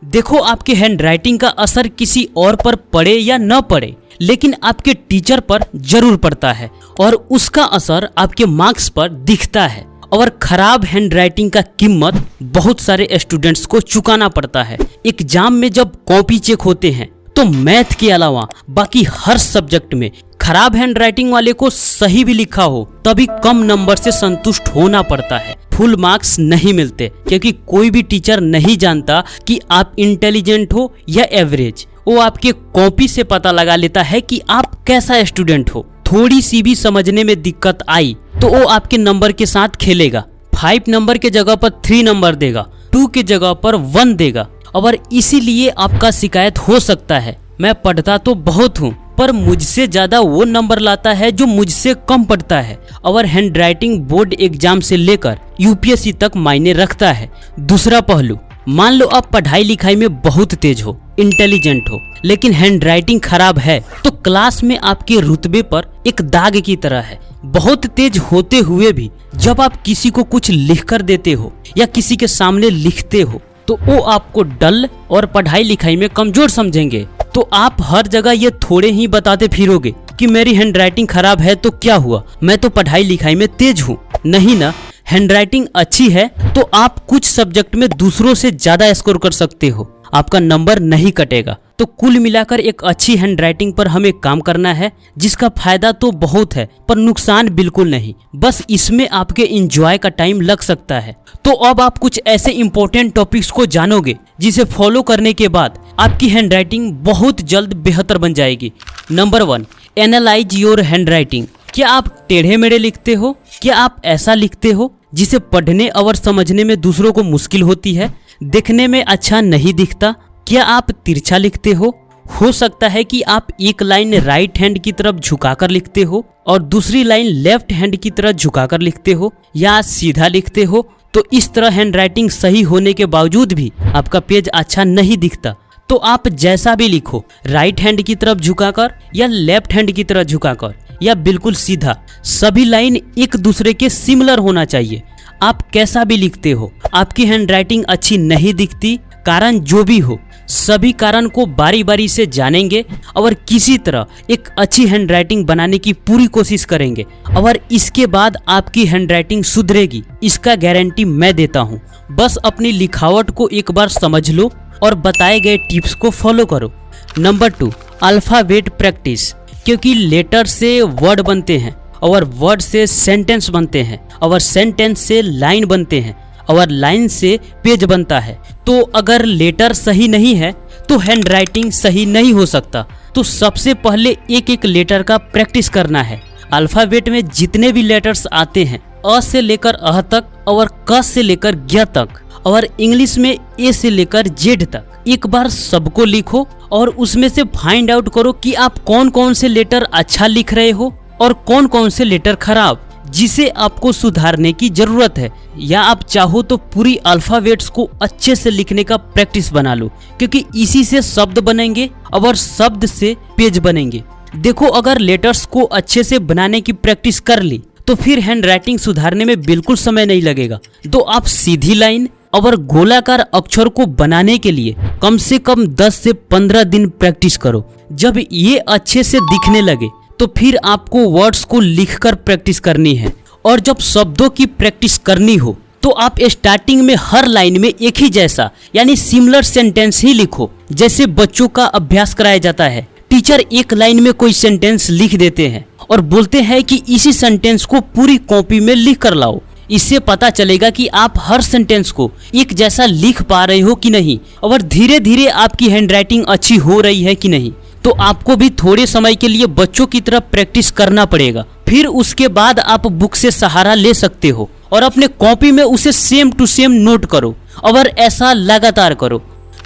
देखो, आपके हैंडराइटिंग का असर किसी और पर पड़े या न पड़े, लेकिन आपके टीचर पर जरूर पड़ता है और उसका असर आपके मार्क्स पर दिखता है। और खराब हैंडराइटिंग का कीमत बहुत सारे स्टूडेंट्स को चुकाना पड़ता है। एग्जाम में जब कॉपी चेक होते हैं तो मैथ के अलावा बाकी हर सब्जेक्ट में खराब हैंडराइटिंग वाले को सही भी लिखा हो तभी कम नंबर से संतुष्ट होना पड़ता है, फुल मार्क्स नहीं मिलते, क्योंकि कोई भी टीचर नहीं जानता कि आप इंटेलिजेंट हो या एवरेज। वो आपके कॉपी से पता लगा लेता है कि आप कैसा स्टूडेंट हो। थोड़ी सी भी समझने में दिक्कत आई तो वो आपके नंबर के साथ खेलेगा। 5 नंबर के जगह पर 3 नंबर देगा, 2 के जगह पर 1 देगा। और इसीलिए आपका शिकायत हो सकता है, मैं पढ़ता तो बहुत हूँ पर मुझसे ज्यादा वो नंबर लाता है जो मुझसे कम पढ़ता है। और हैंडराइटिंग बोर्ड एग्जाम से लेकर यूपीएससी तक मायने रखता है। दूसरा पहलू, मान लो आप पढ़ाई लिखाई में बहुत तेज हो, इंटेलिजेंट हो, लेकिन हैंडराइटिंग खराब है तो क्लास में आपके रुतबे पर एक दाग की तरह है। बहुत तेज होते हुए भी जब आप किसी को कुछ लिख कर देते हो या किसी के सामने लिखते हो तो वो आपको डल और पढ़ाई लिखाई में कमजोर समझेंगे। तो आप हर जगह ये थोड़े ही बताते फिरोगे कि मेरी हैंडराइटिंग खराब है तो क्या हुआ, मैं तो पढ़ाई लिखाई में तेज हूँ। नहीं ना, हैंडराइटिंग अच्छी है तो आप कुछ सब्जेक्ट में दूसरों से ज्यादा स्कोर कर सकते हो, आपका नंबर नहीं कटेगा। तो कुल मिलाकर एक अच्छी हैंडराइटिंग पर हमें काम करना है, जिसका फायदा तो बहुत है पर नुकसान बिल्कुल नहीं। बस इसमें आपके एंजॉय का टाइम लग सकता है। तो अब आप कुछ ऐसे इंपॉर्टेंट टॉपिक्स को जानोगे जिसे फॉलो करने के बाद आपकी हैंडराइटिंग बहुत जल्द बेहतर बन जाएगी। Number 1, analyse your handwriting. क्या आप टेढ़े मेढ़े लिखते हो? क्या आप ऐसा लिखते हो जिसे पढ़ने और समझने में दूसरों को मुश्किल होती है, दिखने में अच्छा नहीं दिखता? क्या आप तिरछा लिखते हो सकता है कि आप एक लाइन राइट हैंड की तरफ झुकाकर लिखते हो और दूसरी लाइन लेफ्ट हैंड की तरफ झुकाकर लिखते हो, या सीधा लिखते हो। तो इस तरह हैंडराइटिंग सही होने के बावजूद भी आपका पेज अच्छा नहीं दिखता। तो आप जैसा भी लिखो, राइट हैंड की तरफ झुकाकर या लेफ्ट हैंड की तरफ झुकाकर या बिल्कुल सीधा, सभी लाइन एक दूसरे के सिमिलर होना चाहिए। आप कैसा भी लिखते हो, आपकी हैंडराइटिंग अच्छी नहीं दिखती, कारण जो भी हो, सभी कारण को बारी बारी से जानेंगे और किसी तरह एक अच्छी हैंडराइटिंग बनाने की पूरी कोशिश करेंगे और इसके बाद आपकी हैंडराइटिंग सुधरेगी, इसका गारंटी मैं देता हूँ। बस अपनी लिखावट को एक बार समझ लो और बताए गए टिप्स को फॉलो करो। Number 2, alphabet practice. क्योंकि लेटर से वर्ड बनते हैं और वर्ड से सेंटेंस बनते हैं और सेंटेंस से लाइन बनते हैं और लाइन से पेज बनता है। तो अगर लेटर सही नहीं है तो हैंडराइटिंग सही नहीं हो सकता। तो सबसे पहले एक एक लेटर का प्रैक्टिस करना है। अल्फाबेट में जितने भी लेटर्स आते हैं, अ से लेकर अह तक और क से लेकर ज्ञ तक और इंग्लिश में ए से लेकर जेड तक, एक बार सबको लिखो और उसमें से फाइंड आउट करो कि आप कौन कौन से लेटर अच्छा लिख रहे हो और कौन कौन से लेटर खराब, जिसे आपको सुधारने की जरूरत है। या आप चाहो तो पूरी अल्फाबेट्स को अच्छे से लिखने का प्रैक्टिस बना लो, क्योंकि इसी से शब्द बनेंगे और शब्द से पेज बनेंगे। देखो, अगर लेटर्स को अच्छे से बनाने की प्रैक्टिस कर ली तो फिर हैंडराइटिंग सुधारने में बिल्कुल समय नहीं लगेगा। तो आप सीधी लाइन और गोलाकार अक्षर को बनाने के लिए कम से कम 10 से 15 दिन प्रैक्टिस करो। जब ये अच्छे से दिखने लगे तो फिर आपको वर्ड्स को लिखकर प्रैक्टिस करनी है। और जब शब्दों की प्रैक्टिस करनी हो तो आप स्टार्टिंग में हर लाइन में एक ही जैसा यानी सिमिलर सेंटेंस ही लिखो, जैसे बच्चों का अभ्यास कराया जाता है। टीचर एक लाइन में कोई सेंटेंस लिख देते हैं और बोलते हैं कि इसी सेंटेंस को पूरी कॉपी में लिख कर लाओ। इससे पता चलेगा कि आप हर सेंटेंस को एक जैसा लिख पा रहे हो कि नहीं और धीरे धीरे आपकी हैंडराइटिंग अच्छी हो रही है कि नहीं। तो आपको भी थोड़े समय के लिए बच्चों की तरफ प्रैक्टिस करना पड़ेगा। फिर उसके बाद आप बुक से सहारा ले सकते हो और अपने कॉपी में उसे सेम टू सेम नोट करो और ऐसा लगातार करो।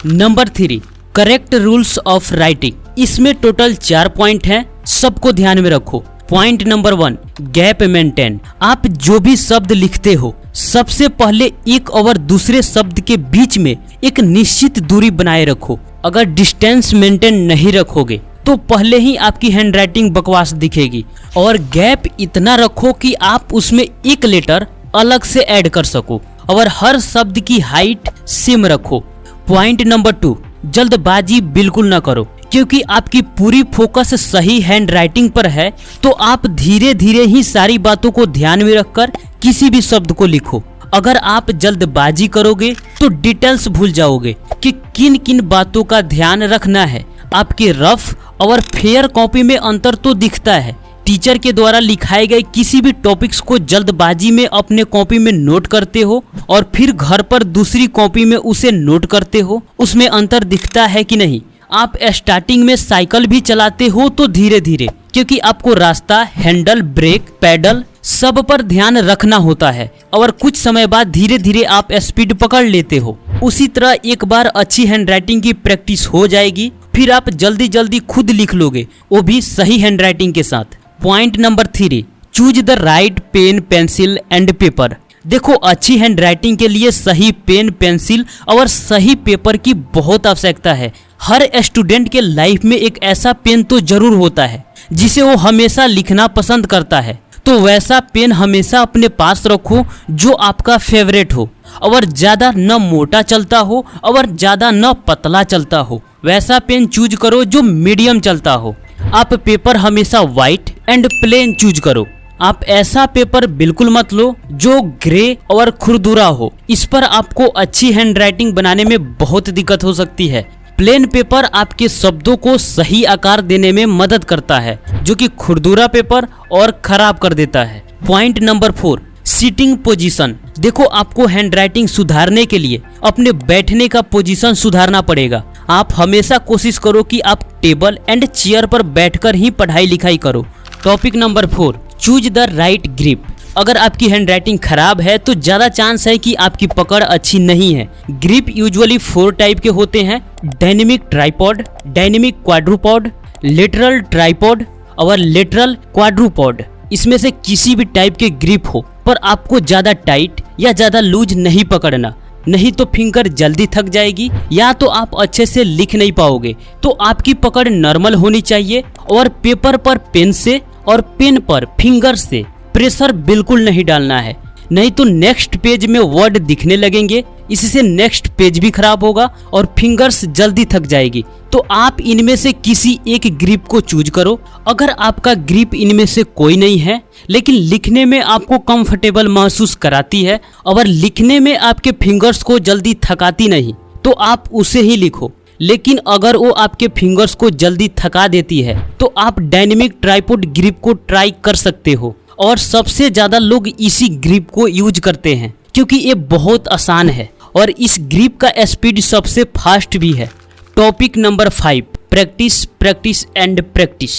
Number 3, correct rules of writing. इसमें टोटल 4 पॉइंट हैं, सबको ध्यान में रखो। Point number 1, gap maintain. आप जो भी शब्द लिखते हो सबसे पहले एक और दूसरे शब्द के बीच में एक निश्चित दूरी बनाए रखो। अगर डिस्टेंस मेंटेन नहीं रखोगे तो पहले ही आपकी हैंडराइटिंग बकवास दिखेगी। और गैप इतना रखो कि आप उसमें एक लेटर अलग से ऐड कर सको और हर शब्द की हाइट सेम रखो। पॉइंट नंबर 2, जल्दबाजी बिल्कुल ना करो, क्योंकि आपकी पूरी फोकस सही हैंड राइटिंग पर है तो आप धीरे धीरे ही सारी बातों को ध्यान में रखकर किसी भी शब्द को लिखो। अगर आप जल्दबाजी करोगे तो डिटेल्स भूल जाओगे कि किन किन बातों का ध्यान रखना है। आपके रफ और फेयर कॉपी में अंतर तो दिखता है। टीचर के द्वारा लिखाए गए किसी भी टॉपिक्स को जल्दबाजी में अपने कॉपी में नोट करते हो और फिर घर पर दूसरी कॉपी में उसे नोट करते हो, उसमें अंतर दिखता है कि नहीं। आप स्टार्टिंग में साइकिल भी चलाते हो तो धीरे धीरे, क्योंकि आपको रास्ता, हैंडल, ब्रेक, पैडल सब पर ध्यान रखना होता है और कुछ समय बाद धीरे धीरे आप स्पीड पकड़ लेते हो। उसी तरह एक बार अच्छी हैंडराइटिंग की प्रैक्टिस हो जाएगी, फिर आप जल्दी जल्दी खुद लिख लोगे, वो भी सही हैंडराइटिंग के साथ। Point number 3, choose the right pen, pencil and paper. देखो, अच्छी हैंडराइटिंग के लिए सही पेन, पेंसिल और सही पेपर की बहुत आवश्यकता है। हर स्टूडेंट के लाइफ में एक ऐसा पेन तो जरूर होता है जिसे वो हमेशा लिखना पसंद करता है, तो वैसा पेन हमेशा अपने पास रखो जो आपका फेवरेट हो और ज़्यादा न मोटा चलता हो और ज़्यादा न पतला चलता हो। वैसा पेन चूज करो जो मीडियम चलता हो। आप पेपर हमेशा वाइट एंड प्लेन चूज करो। आप ऐसा पेपर बिल्कुल मत लो जो ग्रे और खुरदुरा हो, इस पर आपको अच्छी हैंडराइटिंग बनाने में बहुत दिक्कत हो सकती है। प्लेन पेपर आपके शब्दों को सही आकार देने में मदद करता है, जो कि खुरदुरा पेपर और खराब कर देता है। Point number 4, sitting position. देखो, आपको हैंडराइटिंग सुधारने के लिए अपने बैठने का पोजीशन सुधारना पड़ेगा। आप हमेशा कोशिश करो कि आप टेबल एंड चेयर पर बैठकर ही पढ़ाई लिखाई करो। Topic number 4, choose the right grip. अगर आपकी हैंडराइटिंग खराब है तो ज़्यादा चांस है कि आपकी पकड़ अच्छी नहीं है। ग्रिप यूजुअली 4 टाइप के होते हैं: dynamic tripod, dynamic quadrupod, lateral tripod और लेटरल क्वाड्रूपॉड। इसमें से किसी भी टाइप के ग्रिप हो, पर आपको ज़्यादा टाइट या ज़्यादा लूज नहीं पकड़ना, नहीं तो फिंगर जल्दी थक जाएगी या तो आप अच्छे से लिख नहीं पाओगे। तो आपकी पकड़ नॉर्मल होनी चाहिए और पेपर पर पेन से और पेन पर फिंगर से प्रेशर बिल्कुल नहीं डालना है, नहीं तो नेक्स्ट पेज में वर्ड दिखने लगेंगे, इससे नेक्स्ट पेज भी खराब होगा और फिंगर्स जल्दी थक जाएगी। तो आप इनमें से किसी एक ग्रिप को चूज करो। अगर आपका ग्रिप इनमें से कोई नहीं है लेकिन लिखने में आपको कंफर्टेबल महसूस कराती है और लिखने में आपके फिंगर्स को जल्दी थकाती नहीं, तो आप उसे ही लिखो। लेकिन अगर वो आपके फिंगर्स को जल्दी थका देती है तो आप डायनेमिक ट्राइपॉड ग्रिप को ट्राई कर सकते हो। और सबसे ज़्यादा लोग इसी ग्रिप को यूज करते हैं क्योंकि ये बहुत आसान है और इस ग्रिप का स्पीड सबसे फास्ट भी है। Topic number 5, practice, practice and practice.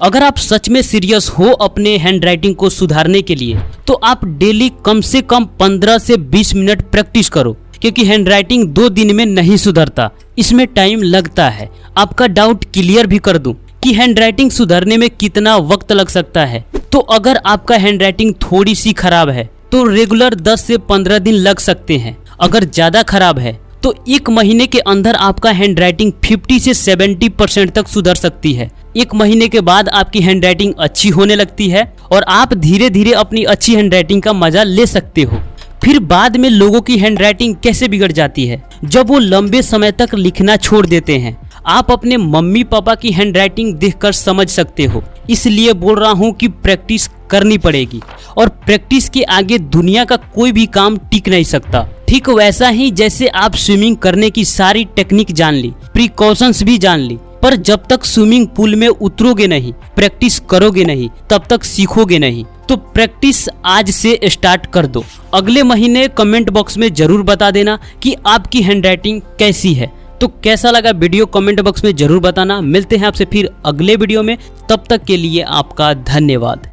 अगर आप सच में सीरियस हो अपने हैंडराइटिंग को सुधारने के लिए तो आप डेली कम से कम 15 से 20 मिनट प्रैक्टिस करो, क्योंकि हैंडराइटिंग 2 दिन में नहीं सुधरता, इसमें टाइम लगता है। आपका डाउट क्लियर भी कर दूं कि हैंडराइटिंग सुधारने में कितना वक्त लग सकता है। तो अगर आपका हैंडराइटिंग थोड़ी सी खराब है तो रेगुलर 10 से 15 दिन लग सकते हैं। अगर ज़्यादा खराब है तो 1 महीने के अंदर आपका हैंडराइटिंग 50 से 70% तक सुधर सकती है। 1 महीने के बाद आपकी हैंडराइटिंग अच्छी होने लगती है और आप धीरे धीरे अपनी अच्छी हैंडराइटिंग का मजा ले सकते हो। फिर बाद में लोगों की हैंडराइटिंग कैसे बिगड़ जाती है, जब वो लंबे समय तक लिखना छोड़ देते हैं। आप अपने मम्मी पापा की हैंडराइटिंग देखकर समझ सकते हो, इसलिए बोल रहा हूँ कि प्रैक्टिस करनी पड़ेगी और प्रैक्टिस के आगे दुनिया का कोई भी काम टिक नहीं सकता। ठीक वैसा ही जैसे आप स्विमिंग करने की सारी टेक्निक जान ली, प्रिकॉशंस भी जान ली, पर जब तक स्विमिंग पूल में उतरोगे नहीं, प्रैक्टिस करोगे नहीं, तब तक सीखोगे नहीं। तो प्रैक्टिस आज से स्टार्ट कर दो। अगले महीने कमेंट बॉक्स में जरूर बता देना कि आपकी हैंडराइटिंग कैसी है। तो कैसा लगा वीडियो कमेंट बॉक्स में जरूर बताना। मिलते हैं आपसे फिर अगले वीडियो में, तब तक के लिए आपका धन्यवाद।